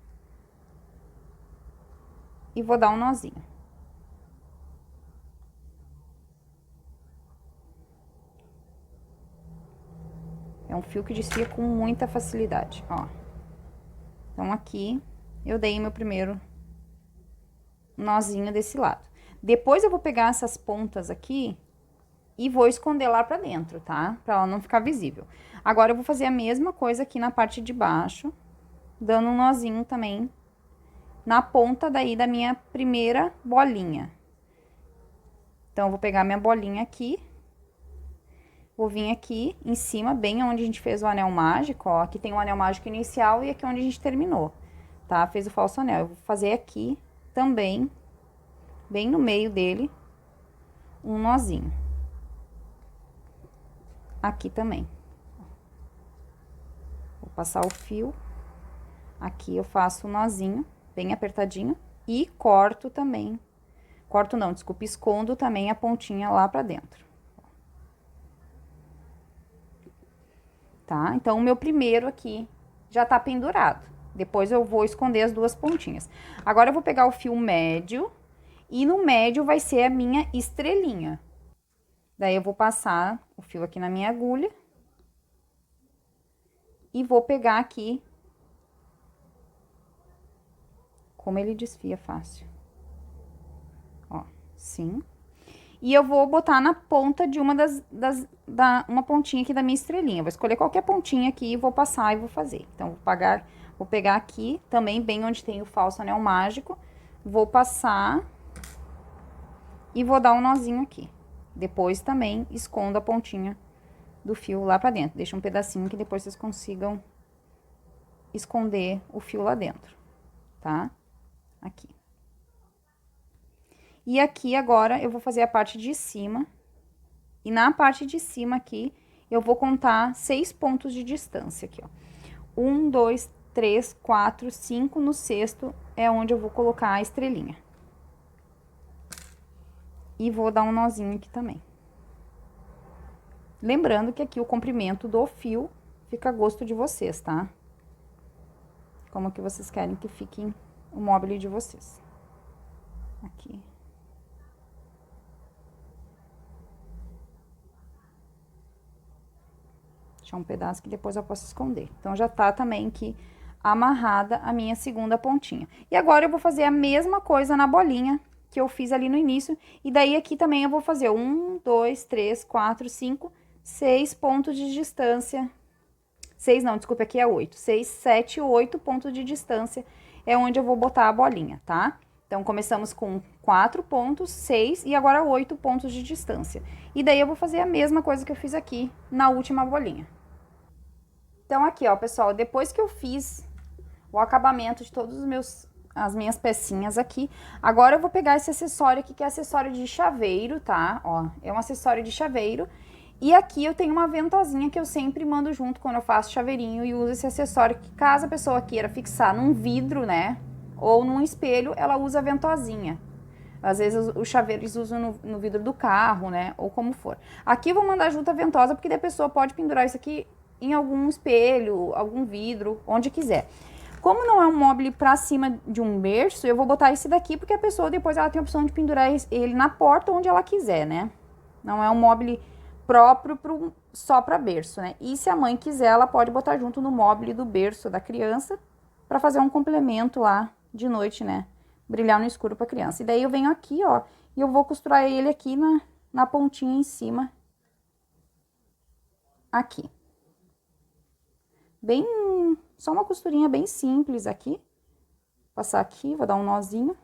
E vou dar um nozinho. É um fio que desfia com muita facilidade, ó. Então, aqui, eu dei meu primeiro nozinho desse lado. Depois, eu vou pegar essas pontas aqui e vou esconder lá pra dentro, tá? Pra ela não ficar visível. Agora, eu vou fazer a mesma coisa aqui na parte de baixo, dando um nozinho também na ponta daí da minha primeira bolinha. Então, eu vou pegar minha bolinha aqui. Vou vir aqui em cima, bem onde a gente fez o anel mágico, ó. Aqui tem o anel mágico inicial e aqui onde a gente terminou, tá? Fez o falso anel. Eu vou fazer aqui também, bem no meio dele, um nozinho. Aqui também. Vou passar o fio. Aqui eu faço um nozinho, bem apertadinho, e corto também. Corto não, desculpa, escondo também a pontinha lá pra dentro. Tá? Então, o meu primeiro aqui já tá pendurado. Depois, eu vou esconder as duas pontinhas. Agora, eu vou pegar o fio médio e no médio vai ser a minha estrelinha. Daí, eu vou passar o fio aqui na minha agulha e vou pegar aqui, como ele desfia fácil. Ó, assim. E eu vou botar na ponta de uma uma pontinha aqui da minha estrelinha. Vou escolher qualquer pontinha aqui e vou passar e vou fazer. Então, vou pegar aqui também, bem onde tem o falso anel mágico. Vou passar e vou dar um nozinho aqui. Depois, também, escondo a pontinha do fio lá pra dentro. Deixa um pedacinho que depois vocês consigam esconder o fio lá dentro, tá? Aqui. E aqui, agora, eu vou fazer a parte de cima. E na parte de cima aqui, eu vou contar 6 pontos de distância aqui, ó. 1, 2, 3, 4, 5, no sexto é onde eu vou colocar a estrelinha. E vou dar um nozinho aqui também. Lembrando que aqui o comprimento do fio fica a gosto de vocês, tá? Como que vocês querem que fique o mobile de vocês. Aqui. Deixar um pedaço que depois eu posso esconder. Então, já tá também aqui amarrada a minha segunda pontinha. E agora eu vou fazer a mesma coisa na bolinha que eu fiz ali no início. E daí aqui também eu vou fazer 1, 2, 3, 4, 5, 6 pontos de distância. 6 não, desculpa, aqui é 8. 6, 7, 8 pontos de distância é onde eu vou botar a bolinha, tá? Então, começamos com 4 pontos, 6 e agora 8 pontos de distância. E daí eu vou fazer a mesma coisa que eu fiz aqui na última bolinha. Então, aqui, ó, pessoal, depois que eu fiz o acabamento de todos as minhas pecinhas aqui, agora eu vou pegar esse acessório aqui, que é acessório de chaveiro, tá? Ó, é um acessório de chaveiro. E aqui eu tenho uma ventosinha que eu sempre mando junto quando eu faço chaveirinho e uso esse acessório que, caso a pessoa queira fixar num vidro, né, ou num espelho, ela usa a ventosinha. Às vezes os chaveiros usam no vidro do carro, né, ou como for. Aqui eu vou mandar junto a ventosa, porque daí a pessoa pode pendurar isso aqui em algum espelho, algum vidro, onde quiser. Como não é um mobile pra cima de um berço, eu vou botar esse daqui, porque a pessoa depois ela tem a opção de pendurar ele na porta onde ela quiser, né. Não é um mobile próprio só para berço, né? E se a mãe quiser, ela pode botar junto no mobile do berço da criança para fazer um complemento lá de noite, né? Brilhar no escuro para criança. E daí eu venho aqui, ó, e eu vou costurar ele aqui na pontinha em cima. Aqui. Bem, só uma costurinha bem simples aqui. Passar aqui, vou dar um nozinho.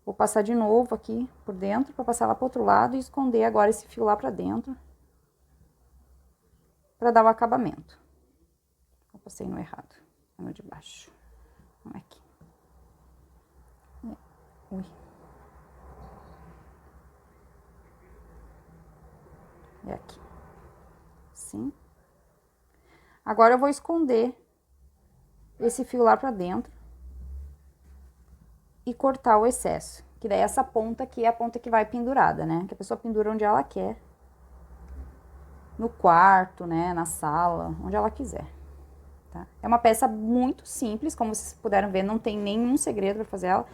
Vou passar de novo aqui por dentro, para passar lá pro outro lado e esconder agora esse fio lá pra dentro. Pra dar o acabamento. Eu passei no errado, no de baixo. Vamos aqui. Ui. É aqui. Assim. Agora eu vou esconder esse fio lá pra dentro. E cortar o excesso, que daí essa ponta aqui é a ponta que vai pendurada, né? Que a pessoa pendura onde ela quer. No quarto, né? Na sala, onde ela quiser, tá? É uma peça muito simples, como vocês puderam ver, não tem nenhum segredo pra fazer ela.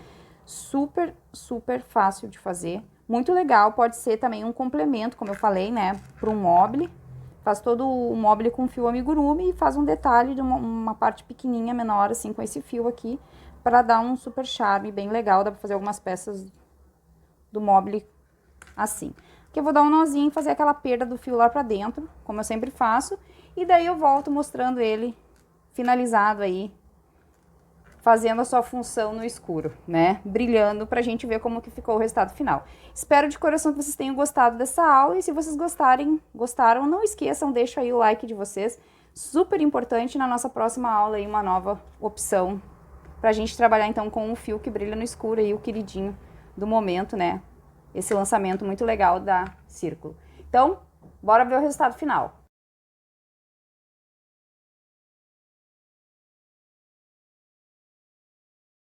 Super, super fácil de fazer. Muito legal, pode ser também um complemento, como eu falei, né? Para um mobile. Faz todo o mobile com fio amigurumi e faz um detalhe de uma parte pequenininha, menor, assim, com esse fio aqui, para dar um super charme bem legal. Dá pra fazer algumas peças do mobile assim. Aqui eu vou dar um nozinho e fazer aquela perda do fio lá pra dentro, como eu sempre faço. E daí eu volto mostrando ele finalizado aí, fazendo a sua função no escuro, né? Brilhando pra gente ver como que ficou o resultado final. Espero de coração que vocês tenham gostado dessa aula. E se vocês gostaram, não esqueçam, deixa aí o like de vocês. Super importante na nossa próxima aula aí, uma nova opção pra gente trabalhar então com o fio que brilha no escuro aí, o queridinho do momento, né? Esse lançamento muito legal da Círculo. Então, bora ver o resultado final.